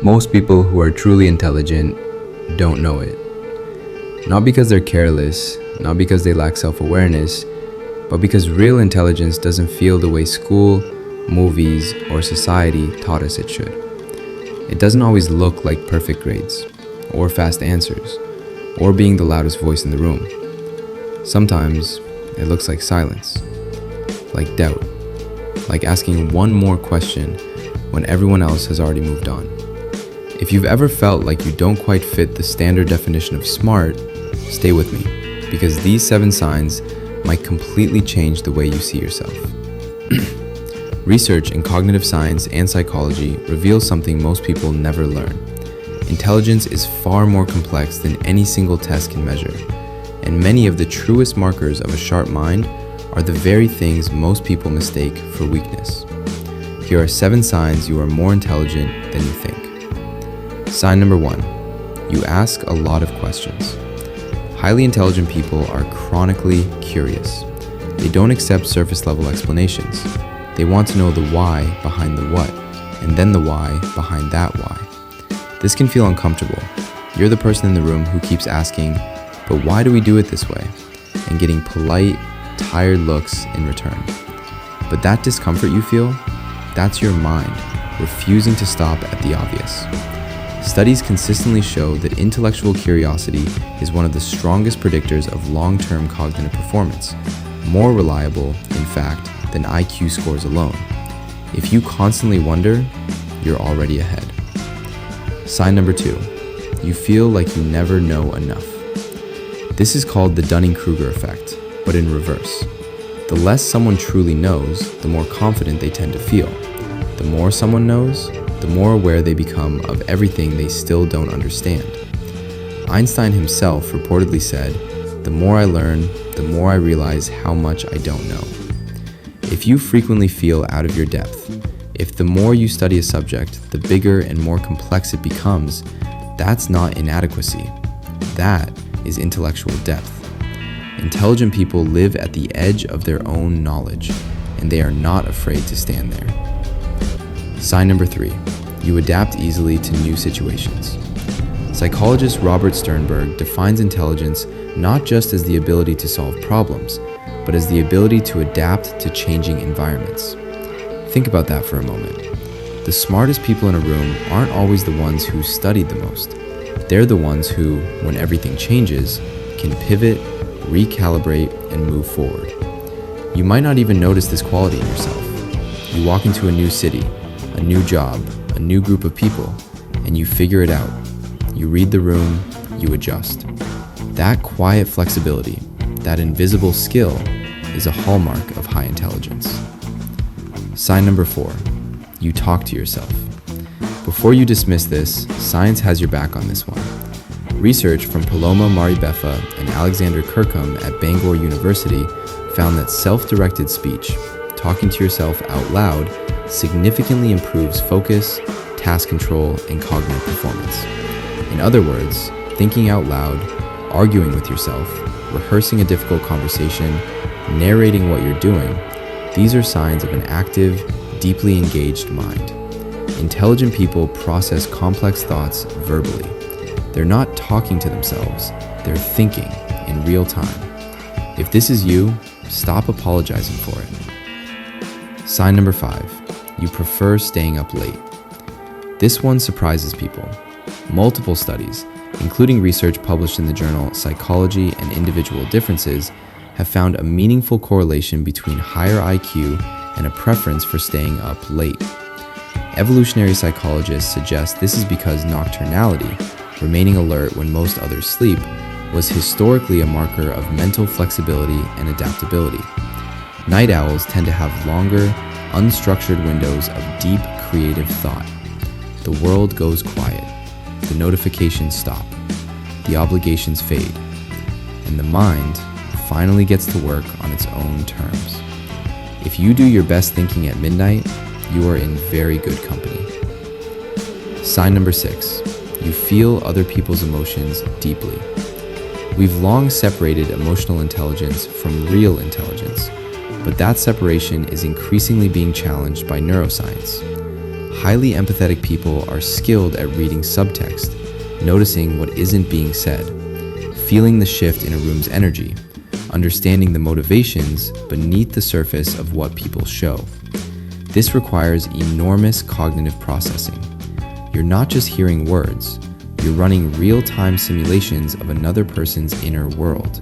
Most people who are truly intelligent don't know it. Not because they're careless, not because they lack self-awareness, but because real intelligence doesn't feel the way school, movies, or society taught us it should. It doesn't always look like perfect grades, or fast answers, or being the loudest voice in the room. Sometimes it looks like silence, like doubt, like asking one more question when everyone else has already moved on. If you've ever felt like you don't quite fit the standard definition of smart, stay with me, because these 7 signs might completely change the way you see yourself. Research in cognitive science and psychology reveals something most people never learn. Intelligence is far more complex than any single test can measure, and many of the truest markers of a sharp mind are the very things most people mistake for weakness. Here are 7 signs you are more intelligent than you think. Sign number 1, you ask a lot of questions. Highly intelligent people are chronically curious. They don't accept surface-level explanations. They want to know the why behind the what, and then the why behind that why. This can feel uncomfortable. You're the person in the room who keeps asking, but why do we do it this way? And getting polite, tired looks in return. But that discomfort you feel, that's your mind refusing to stop at the obvious. Studies consistently show that intellectual curiosity is one of the strongest predictors of long-term cognitive performance, more reliable, in fact, than IQ scores alone. If you constantly wonder, you're already ahead. Sign number 2, you feel like you never know enough. This is called the Dunning-Kruger Effect, but in reverse. The less someone truly knows, the more confident they tend to feel. The more someone knows, the more aware they become of everything they still don't understand. Einstein himself reportedly said, "The more I learn, the more I realize how much I don't know." If you frequently feel out of your depth, if the more you study a subject, the bigger and more complex it becomes, that's not inadequacy. That is intellectual depth. Intelligent people live at the edge of their own knowledge, and they are not afraid to stand there. Sign number 3, you adapt easily to new situations. Psychologist Robert Sternberg defines intelligence not just as the ability to solve problems, but as the ability to adapt to changing environments. Think about that for a moment. The smartest people in a room aren't always the ones who studied the most. They're the ones who, when everything changes, can pivot, recalibrate, and move forward. You might not even notice this quality in yourself. You walk into a new city, a new job, a new group of people, and you figure it out. You read the room, you adjust. That quiet flexibility, that invisible skill, is a hallmark of high intelligence. Sign number 4, you talk to yourself. Before you dismiss this, science has your back on this one. Research from Paloma, Mari-Beffa, and Alexander Kirkham at Bangor University found that self-directed speech, talking to yourself out loud, significantly improves focus, task control, and cognitive performance. In other words, thinking out loud, arguing with yourself, rehearsing a difficult conversation, narrating what you're doing, these are signs of an active, deeply engaged mind. Intelligent people process complex thoughts verbally. They're not talking to themselves, they're thinking in real time. If this is you, stop apologizing for it. Sign number 5, you prefer staying up late. This one surprises people. Multiple studies, including research published in the journal Psychology and Individual Differences, have found a meaningful correlation between higher IQ and a preference for staying up late. Evolutionary psychologists suggest this is because nocturnality, remaining alert when most others sleep, was historically a marker of mental flexibility and adaptability. Night owls tend to have longer, unstructured windows of deep creative thought. The world goes quiet, the notifications stop, the obligations fade, and the mind finally gets to work on its own terms. If you do your best thinking at midnight, you are in very good company. Sign number 6, you feel other people's emotions deeply. We've long separated emotional intelligence from real intelligence, but that separation is increasingly being challenged by neuroscience. Highly empathetic people are skilled at reading subtext, noticing what isn't being said, feeling the shift in a room's energy, understanding the motivations beneath the surface of what people show. This requires enormous cognitive processing. You're not just hearing words, you're running real-time simulations of another person's inner world.